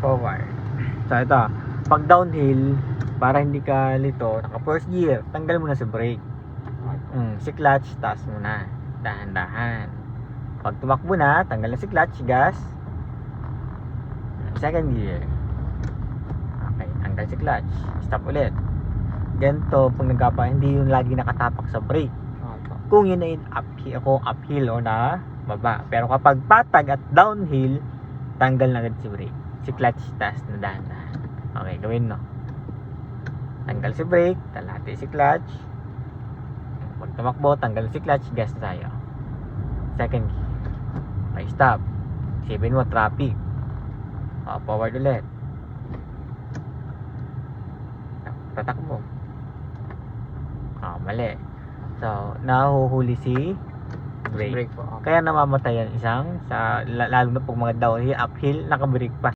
forward. So ito, pag downhill, para hindi ka lito, naka first gear, tanggal muna sa brake. Si clutch, taas muna. Dahan-dahan. Pag tumakbo na, tanggal na si clutch, gas. Second gear. Okay, tanggal si clutch. Stop ulit. Ganito, pag hindi yung lagi nakatapak sa brake. Kung yun ay uphill o na baba. Pero kapag patag at downhill, tanggal na agad si brake. Si clutch, taas na dahan-dahan. Okay, gawin no. Tanggal si brake, talati si clutch. Pag tumakbo, tanggal si clutch, gas na tayo. Second gear. Okay, stop. Isipin mo, traffic. Forward ulit. Tatakbo. Mali. So, nahuhuli si brake. po. Kaya namamatay yan isang, lalo na pag mga downhill, uphill, nakabrake pa.